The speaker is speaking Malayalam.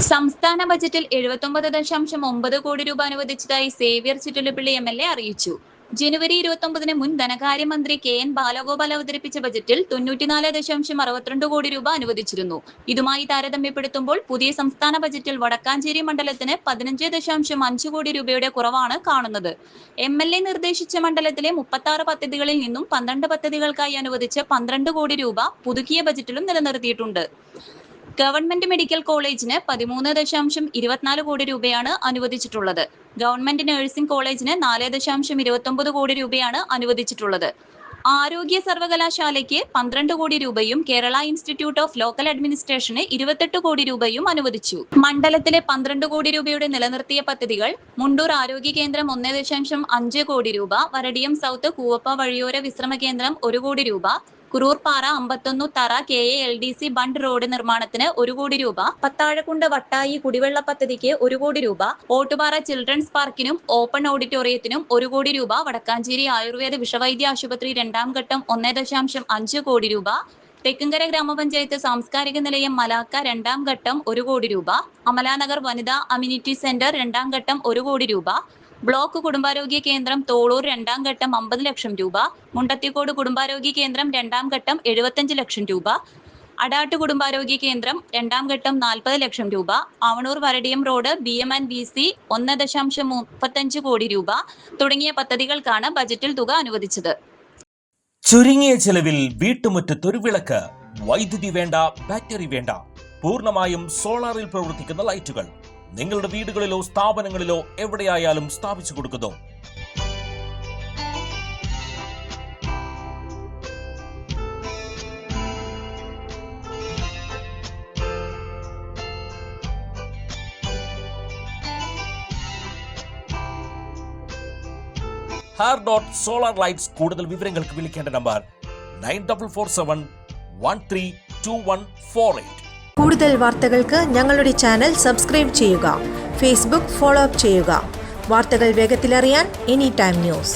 സംസ്ഥാന ബജറ്റിൽ 79.9 കോടി രൂപ അനുവദിച്ചതായി സേവ്യർ ചിറ്റലപ്പള്ളി MLA അറിയിച്ചു. ജനുവരി 29-ന് മുൻ ധനകാര്യമന്ത്രി KN ബാലഗോപാൽ അവതരിപ്പിച്ച ബജറ്റിൽ 94.62 കോടി രൂപ അനുവദിച്ചിരുന്നു. ഇതുമായി താരതമ്യപ്പെടുത്തുമ്പോൾ പുതിയ സംസ്ഥാന ബജറ്റിൽ വടക്കാഞ്ചേരി മണ്ഡലത്തിന് 15.5 കോടി രൂപയുടെ കുറവാണ് കാണുന്നത്. MLA നിർദ്ദേശിച്ച മണ്ഡലത്തിലെ 36 പദ്ധതികളിൽ നിന്നും 12 പദ്ധതികൾക്കായി അനുവദിച്ച 12 കോടി രൂപ പുതുക്കിയ ബജറ്റിലും നിലനിർത്തിയിട്ടുണ്ട്. ഗവൺമെന്റ് മെഡിക്കൽ കോളേജിന് 13.24 കോടി രൂപയാണ് അനുവദിച്ചിട്ടുള്ളത്. ഗവൺമെന്റ് നഴ്സിംഗ് കോളേജിന് 4.29 കോടി രൂപയാണ് അനുവദിച്ചിട്ടുള്ളത്. ആരോഗ്യ സർവകലാശാലയ്ക്ക് 12 കോടി രൂപയും കേരള ഇൻസ്റ്റിറ്റ്യൂട്ട് ഓഫ് ലോക്കൽ അഡ്മിനിസ്ട്രേഷന് 28 കോടി രൂപയും അനുവദിച്ചു. മണ്ഡലത്തിലെ 12 കോടി രൂപയുടെ നിലനിർത്തിയ പദ്ധതികൾ: മുണ്ടൂർ ആരോഗ്യ കേന്ദ്രം 1.5 കോടി രൂപ, വരടിയം സൗത്ത് കൂവപ്പ വഴിയോര വിശ്രമ കേന്ദ്രം 1 കോടി രൂപ, കുറൂർപ്പാറ 51 തറ KALDC ബണ്ട് റോഡ് നിർമ്മാണത്തിന് 1 കോടി രൂപ, പത്താഴക്കുണ്ട് വട്ടായി കുടിവെള്ള പദ്ധതിക്ക് 1 കോടി രൂപ, ഓട്ടുപാറ ചിൽഡ്രൻസ് പാർക്കിനും ഓപ്പൺ ഓഡിറ്റോറിയത്തിനും 1 കോടി രൂപ, വടക്കാഞ്ചേരി ആയുർവേദ വിഷവൈദ്യ ആശുപത്രി 2ാം ഘട്ടം 1.5 കോടി രൂപ, തെക്കുംകര ഗ്രാമപഞ്ചായത്ത് സാംസ്കാരിക നിലയം മലാക്ക 2ാം ഘട്ടം 1 കോടി രൂപ, അമലാനഗർ വനിതാ അമ്യൂണിറ്റി സെന്റർ 2ാം ഘട്ടം 1 കോടി രൂപ, ബ്ലോക്ക് കുടുംബാരോഗ്യ കേന്ദ്രം തോളൂർ 2ാം ഘട്ടം 50 ലക്ഷം രൂപ, മുണ്ടത്തിക്കോട് കുടുംബാരോഗ്യ കേന്ദ്രം 2ാം ഘട്ടം 75 ലക്ഷം രൂപ, അടാട്ട് കുടുംബാരോഗ്യ കേന്ദ്രം 2ാം ഘട്ടം 40 ലക്ഷം രൂപ, ആവണൂർ വരടിയം റോഡ് BMNBC 1.35 കോടി രൂപ തുടങ്ങിയ പദ്ധതികൾക്കാണ് ബജറ്റിൽ തുക അനുവദിച്ചത്. ചുരുങ്ങിയ ചെലവിൽ വീട്ടുമുറ്റത്തൊരു വിളക്ക്. വൈദ്യുതി വേണ്ട, ബാറ്ററി വേണ്ട, പൂർണ്ണമായും സോളാറിൽ പ്രവർത്തിക്കുന്ന ലൈറ്റുകൾ നിങ്ങളുടെ വീടുകളിലോ സ്ഥാപനങ്ങളിലോ എവിടെയായാലും സ്ഥാപിച്ചു കൊടുക്കുന്നു. ഹാർഡോട്ട് സോളാർ ലൈറ്റ്സ്. കൂടുതൽ വിവരങ്ങൾക്ക് വിളിക്കേണ്ട നമ്പർ 9447132148. കൂടുതൽ വാർത്തകൾക്ക് ഞങ്ങളുടെ ചാനൽ സബ്സ്ക്രൈബ് ചെയ്യുക. ഫേസ്ബുക്ക് ഫോളോ അപ്പ് ചെയ്യുക. വാർത്തകൾ വേഗത്തിലറിയാൻ Anytime News.